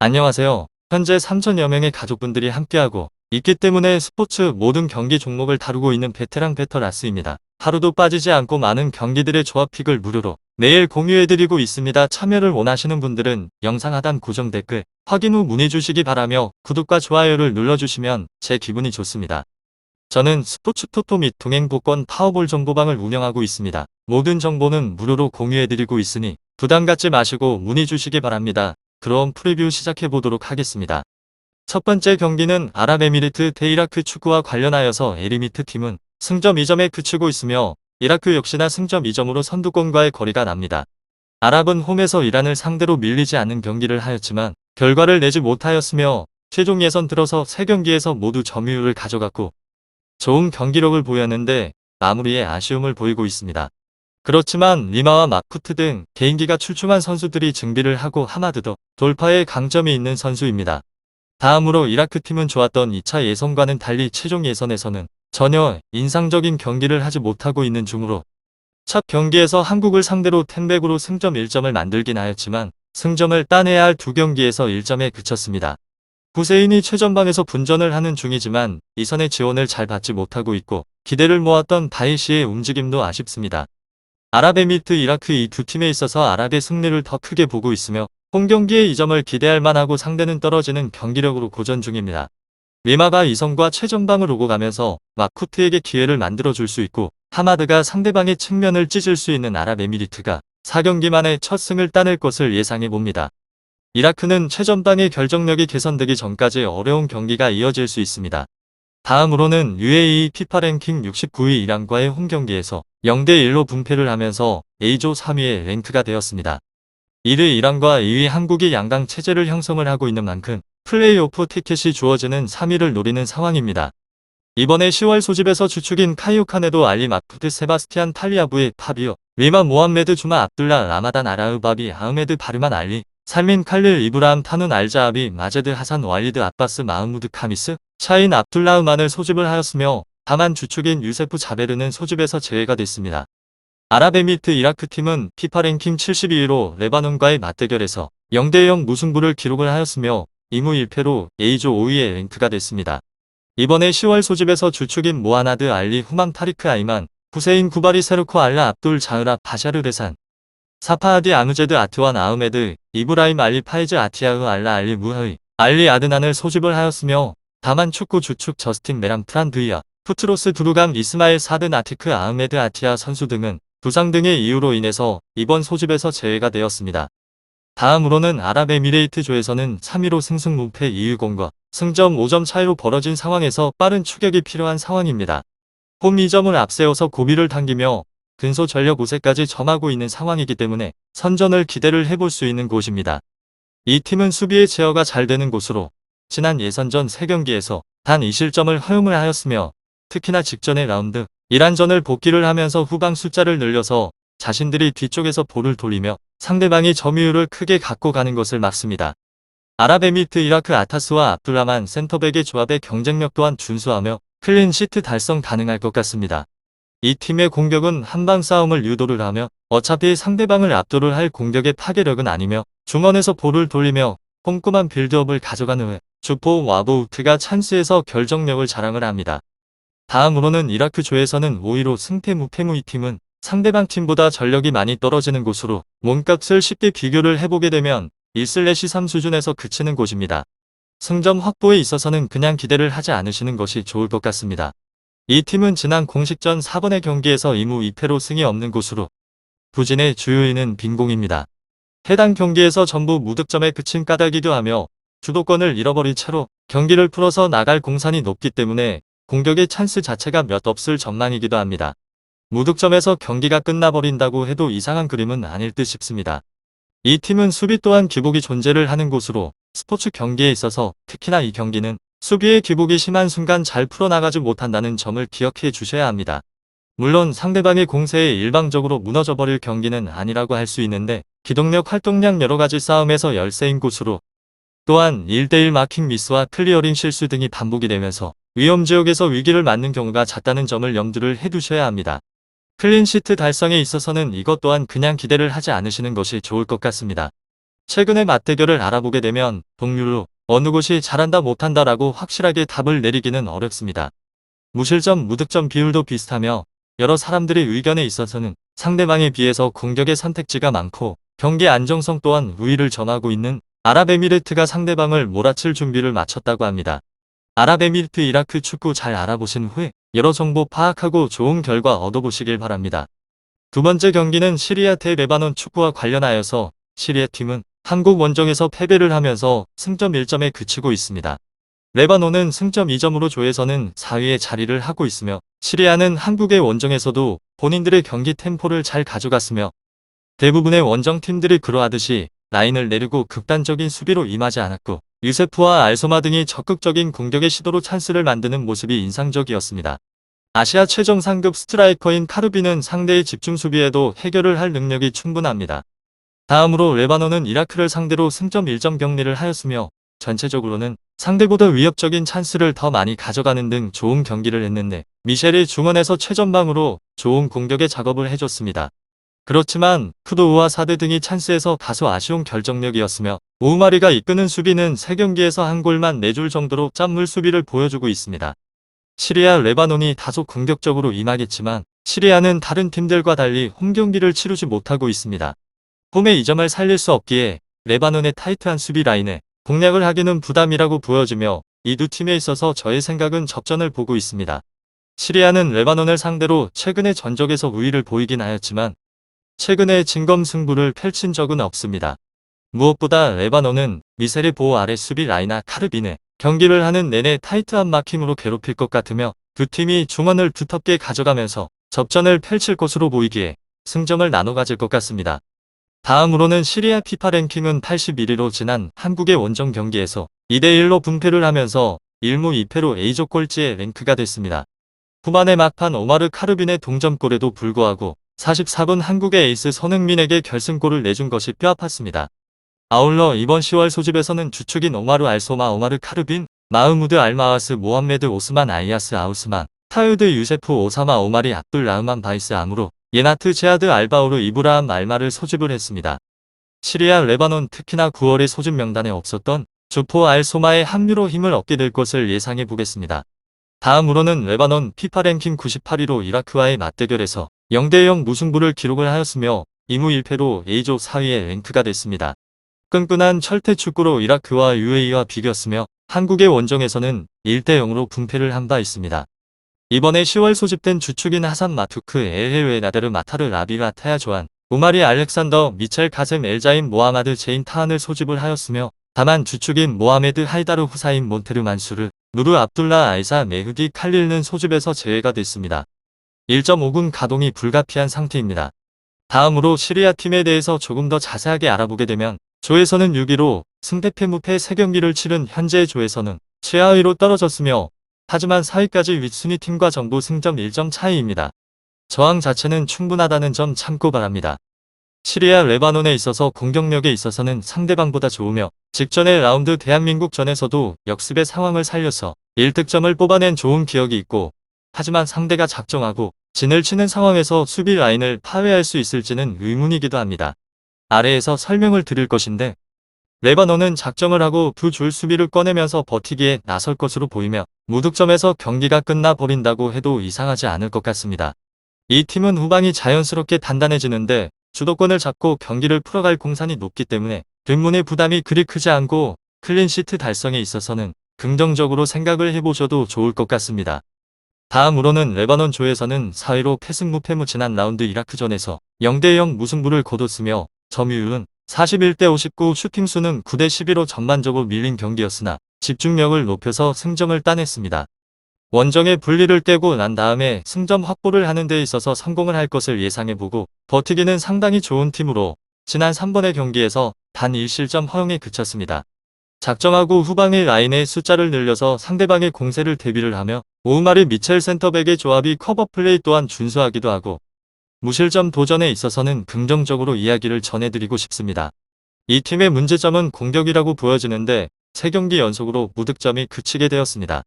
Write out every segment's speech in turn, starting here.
안녕하세요. 현재 3천여 명의 가족분들이 함께하고 있기 때문에 스포츠 모든 경기 종목을 다루고 있는 베테랑 배터라스입니다. 하루도 빠지지 않고 많은 경기들의 조합픽을 무료로 매일 공유해드리고 있습니다. 참여를 원하시는 분들은 영상 하단 고정 댓글 확인 후 문의 주시기 바라며 구독과 좋아요를 눌러주시면 제 기분이 좋습니다. 저는 스포츠 토토 및 동행 복권 파워볼 정보방을 운영하고 있습니다. 모든 정보는 무료로 공유해드리고 있으니 부담 갖지 마시고 문의 주시기 바랍니다. 그럼 프리뷰 시작해보도록 하겠습니다. 첫 번째 경기는 아랍에미리트 대 이라크 축구와 관련하여서 에리미트 팀은 승점 2점에 그치고 있으며 이라크 역시나 승점 2점으로 선두권과의 거리가 납니다. 아랍은 홈에서 이란을 상대로 밀리지 않는 경기를 하였지만 결과를 내지 못하였으며 최종 예선 들어서 3경기에서 모두 점유율을 가져갔고 좋은 경기력을 보였는데 마무리에 아쉬움을 보이고 있습니다. 그렇지만 리마와 마쿠트 등 개인기가 출중한 선수들이 증비를 하고 하마드도 돌파에 강점이 있는 선수입니다. 다음으로 이라크 팀은 좋았던 2차 예선과는 달리 최종 예선에서는 전혀 인상적인 경기를 하지 못하고 있는 중으로 첫 경기에서 한국을 상대로 텐백으로 승점 1점을 만들긴 하였지만 승점을 따내야 할 두 경기에서 1점에 그쳤습니다. 후세인이 최전방에서 분전을 하는 중이지만 이선의 지원을 잘 받지 못하고 있고 기대를 모았던 바이시의 움직임도 아쉽습니다. 아랍에미리트 이라크 이 두 팀에 있어서 아랍의 승리를 더 크게 보고 있으며 홈경기에 2점을 기대할 만하고 상대는 떨어지는 경기력으로 고전 중입니다. 리마가 이선과 최전방을 오고 가면서 마쿠트에게 기회를 만들어줄 수 있고 하마드가 상대방의 측면을 찢을 수 있는 아랍에미리트가 4경기 만에 첫 승을 따낼 것을 예상해봅니다. 이라크는 최전방의 결정력이 개선되기 전까지 어려운 경기가 이어질 수 있습니다. 다음으로는 UAE 피파 랭킹 69위 이란과의 홈경기에서 0대1로 분패를 하면서 A조 3위의 랭크가 되었습니다. 1위 이란과 2위 한국이 양강 체제를 형성을 하고 있는 만큼 플레이오프 티켓이 주어지는 3위를 노리는 상황입니다. 이번에 10월 소집에서 주축인 카이오카네도 알리 마쿠트 세바스티안 탈리아부의 파비오 리마 모함메드 주마 압둘라 라마단 아라우바비 아흐메드 바르만 알리 살민 칼릴 이브라함 타눈 알자아비 마제드 하산 와일드 아바스 마흐무드 카미스 샤인 압둘라흐만을 소집을 하였으며 다만 주축인 유세프 자베르는 소집에서 제외가 됐습니다. 아랍에미리트 이라크 팀은 피파 랭킹 72위로 레바논과의 맞대결에서 0대0 무승부를 기록을 하였으며 2무 1패로 A조 5위의 랭크가 됐습니다. 이번에 10월 소집에서 주축인 모하나드 알리 후맘 타리크 아이만 후세인 구바리 세르코 알라 압둘 자흐라 바샤르 레산 사파하디 아무제드 아트완 아흐메드 이브라임 알리 파이즈 아티아흐 알라 알리 무하의 알리 아드난을 소집을 하였으며 다만 축구 주축 저스틴 메람 프란드이아 푸트로스 두루감 이스마일 사드 아티크 아흐메드 아티아 선수 등은 부상 등의 이유로 인해서 이번 소집에서 제외가 되었습니다. 다음으로는 아랍에미레이트조에서는 3위로 승승무패 이유공과 승점 5점 차이로 벌어진 상황에서 빠른 추격이 필요한 상황입니다. 홈 2점을 앞세워서 고비를 당기며 근소 전력 우세까지 점하고 있는 상황이기 때문에 선전을 기대를 해볼 수 있는 곳입니다. 이 팀은 수비의 제어가 잘 되는 곳으로 지난 예선전 3경기에서 단 2실점을 허용을 하였으며 특히나 직전의 라운드 이란전을 복귀를 하면서 후방 숫자를 늘려서 자신들이 뒤쪽에서 볼을 돌리며 상대방이 점유율을 크게 갖고 가는 것을 막습니다. 아랍에미리트 이라크 아타스와 압둘라만 센터백의 조합의 경쟁력 또한 준수하며 클린시트 달성 가능할 것 같습니다. 이 팀의 공격은 한방 싸움을 유도를 하며 어차피 상대방을 압도를 할 공격의 파괴력은 아니며 중원에서 볼을 돌리며 꼼꼼한 빌드업을 가져간 후에 주포 와보우트가 찬스에서 결정력을 자랑을 합니다. 다음으로는 이라크 조에서는 5위로 승패무패무 이 팀은 상대방 팀보다 전력이 많이 떨어지는 곳으로 몸값을 쉽게 비교를 해보게 되면 1/3 수준에서 그치는 곳입니다. 승점 확보에 있어서는 그냥 기대를 하지 않으시는 것이 좋을 것 같습니다. 이 팀은 지난 공식전 4번의 경기에서 2무 2패로 승이 없는 곳으로 부진의 주요인은 빈공입니다. 해당 경기에서 전부 무득점에 그친 까닭이기도 하며 주도권을 잃어버린 채로 경기를 풀어서 나갈 공산이 높기 때문에 공격의 찬스 자체가 몇 없을 전망이기도 합니다. 무득점에서 경기가 끝나버린다고 해도 이상한 그림은 아닐 듯 싶습니다. 이 팀은 수비 또한 기복이 존재를 하는 곳으로 스포츠 경기에 있어서 특히나 이 경기는 수비의 기복이 심한 순간 잘 풀어나가지 못한다는 점을 기억해 주셔야 합니다. 물론 상대방의 공세에 일방적으로 무너져버릴 경기는 아니라고 할 수 있는데 기동력 활동량 여러가지 싸움에서 열세인 곳으로 또한 1대1 마킹 미스와 클리어링 실수 등이 반복이 되면서 위험지역에서 위기를 맞는 경우가 잦다는 점을 염두를 해두셔야 합니다. 클린시트 달성에 있어서는 이것 또한 그냥 기대를 하지 않으시는 것이 좋을 것 같습니다. 최근의 맞대결을 알아보게 되면 동률로 어느 곳이 잘한다 못한다라고 확실하게 답을 내리기는 어렵습니다. 무실점 무득점 비율도 비슷하며 여러 사람들의 의견에 있어서는 상대방에 비해서 공격의 선택지가 많고 경기 안정성 또한 우위를 점하고 있는 아랍에미리트가 상대방을 몰아칠 준비를 마쳤다고 합니다. 아랍에미리트 이라크 축구 잘 알아보신 후에 여러 정보 파악하고 좋은 결과 얻어보시길 바랍니다. 두 번째 경기는 시리아 대 레바논 축구와 관련하여서 시리아 팀은 한국 원정에서 패배를 하면서 승점 1점에 그치고 있습니다. 레바논은 승점 2점으로 조에서는 4위에 자리를 하고 있으며 시리아는 한국의 원정에서도 본인들의 경기 템포를 잘 가져갔으며 대부분의 원정팀들이 그러하듯이 라인을 내리고 극단적인 수비로 임하지 않았고 유세프와 알소마 등이 적극적인 공격의 시도로 찬스를 만드는 모습이 인상적이었습니다. 아시아 최정 상급 스트라이커인 카르비는 상대의 집중 수비에도 해결을 할 능력이 충분합니다. 다음으로 레바논은 이라크를 상대로 승점 1점 격리를 하였으며 전체적으로는 상대보다 위협적인 찬스를 더 많이 가져가는 등 좋은 경기를 했는데 미셸이 중원에서 최전방으로 좋은 공격의 작업을 해줬습니다. 그렇지만 푸도우와 사드 등이 찬스에서 다소 아쉬운 결정력이었으며 오우마리가 이끄는 수비는 3경기에서 한 골만 내줄 정도로 짠물 수비를 보여주고 있습니다. 시리아 레바논이 다소 공격적으로 임하겠지만 시리아는 다른 팀들과 달리 홈경기를 치르지 못하고 있습니다. 홈의 이점을 살릴 수 없기에 레바논의 타이트한 수비 라인에 공략을 하기는 부담이라고 보여지며 이 두 팀에 있어서 저의 생각은 접전을 보고 있습니다. 시리아는 레바논을 상대로 최근의 전적에서 우위를 보이긴 하였지만 최근에 진검승부를 펼친 적은 없습니다. 무엇보다 레바논은 미셀의 보호 아래 수비 라이나 카르빈의 경기를 하는 내내 타이트한 마킹으로 괴롭힐 것 같으며 두 팀이 중원을 두텁게 가져가면서 접전을 펼칠 것으로 보이기에 승점을 나눠 가질 것 같습니다. 다음으로는 시리아 피파 랭킹은 81위로 지난 한국의 원정 경기에서 2대1로 분패를 하면서 1무 2패로 A조 꼴찌에 랭크가 됐습니다. 후반의 막판 오마르 카르빈의 동점골에도 불구하고 44분 한국의 에이스 손흥민에게 결승골을 내준 것이 뼈아팠습니다. 아울러 이번 10월 소집에서는 주축인 오마르 알소마 오마르 카르빈, 마흐무드 알마와스 모함메드 오스만 아이야스 아우스만, 타유드 유세프 오사마 오마리 압둘 라흐만 바이스 아무로, 예나트 제하드 알바오르 이브라함 알마를 소집을 했습니다. 시리아 레바논 특히나 9월의 소집 명단에 없었던 주포 알소마의 합류로 힘을 얻게 될 것을 예상해 보겠습니다. 다음으로는 레바논 피파 랭킹 98위로 이라크와의 맞대결에서 0대0 무승부를 기록을 하였으며 2무 1패로 A조 4위에 랭크가 됐습니다. 끈끈한 철퇴 축구로 이라크와 UAE와 비겼으며 한국의 원정에서는 1대0으로 분패를 한 바 있습니다. 이번에 10월 소집된 주축인 하산 마투크 엘헤웨 나데르 마타르 라비가 타야 조안, 우마리 알렉산더 미첼 카셈 엘자임 모하마드 제인 타한을 소집을 하였으며 다만 주축인 모하메드 하이다르 후사인 몬테르 만수르, 누르 압둘라 알사 메흐디 칼릴는 소집에서 제외가 됐습니다. 1.5군 가동이 불가피한 상태입니다. 다음으로 시리아 팀에 대해서 조금 더 자세하게 알아보게 되면 조에서는 6위로 승패패 무패 3경기를 치른 현재의 조에서는 최하위로 떨어졌으며 하지만 4위까지 윗순위 팀과 정부 승점 1점 차이입니다. 저항 자체는 충분하다는 점 참고 바랍니다. 시리아 레바논에 있어서 공격력에 있어서는 상대방보다 좋으며 직전의 라운드 대한민국전에서도 역습의 상황을 살려서 1득점을 뽑아낸 좋은 기억이 있고 하지만 상대가 작정하고 진을 치는 상황에서 수비 라인을 파괴할 수 있을지는 의문이기도 합니다. 아래에서 설명을 드릴 것인데 레바논은 작정을 하고 두 줄 수비를 꺼내면서 버티기에 나설 것으로 보이며 무득점에서 경기가 끝나버린다고 해도 이상하지 않을 것 같습니다. 이 팀은 후방이 자연스럽게 단단해지는데 주도권을 잡고 경기를 풀어갈 공산이 높기 때문에 뒷문의 부담이 그리 크지 않고 클린시트 달성에 있어서는 긍정적으로 생각을 해보셔도 좋을 것 같습니다. 다음으로는 레바논 조에서는 4위로 패승무패무 지난 라운드 이라크전에서 0대0 무승부를 거뒀으며 점유율은 41대 59, 슈팅수는 9대 11로 전반적으로 밀린 경기였으나 집중력을 높여서 승점을 따냈습니다. 원정의 분리를 떼고 난 다음에 승점 확보를 하는 데 있어서 성공을 할 것을 예상해보고 버티기는 상당히 좋은 팀으로 지난 3번의 경기에서 단 1실점 허용에 그쳤습니다. 작정하고 후방의 라인의 숫자를 늘려서 상대방의 공세를 대비를 하며 오우마리 미첼 센터백의 조합이 커버 플레이 또한 준수하기도 하고 무실점 도전에 있어서는 긍정적으로 이야기를 전해드리고 싶습니다. 이 팀의 문제점은 공격이라고 보여지는데 3경기 연속으로 무득점이 그치게 되었습니다.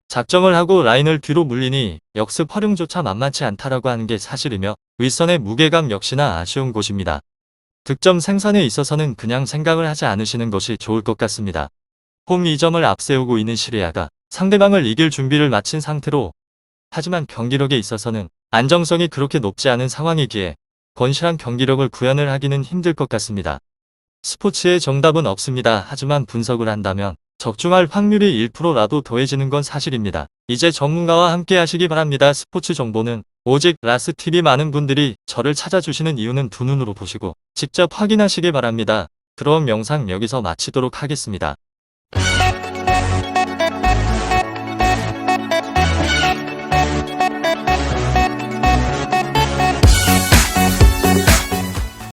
작정을 하고 라인을 뒤로 물리니 역습 활용조차 만만치 않다라고 하는 게 사실이며 윗선의 무게감 역시나 아쉬운 곳입니다. 득점 생산에 있어서는 그냥 생각을 하지 않으시는 것이 좋을 것 같습니다. 홈 2점을 앞세우고 있는 시리아가 상대방을 이길 준비를 마친 상태로 하지만 경기력에 있어서는 안정성이 그렇게 높지 않은 상황이기에 건실한 경기력을 구현을 하기는 힘들 것 같습니다. 스포츠의 정답은 없습니다. 하지만 분석을 한다면 적중할 확률이 1%라도 더해지는 건 사실입니다. 이제 전문가와 함께 하시기 바랍니다. 스포츠 정보는 오직 라스TV. 많은 분들이 저를 찾아주시는 이유는 두 눈으로 보시고 직접 확인하시기 바랍니다. 그럼 영상 여기서 마치도록 하겠습니다.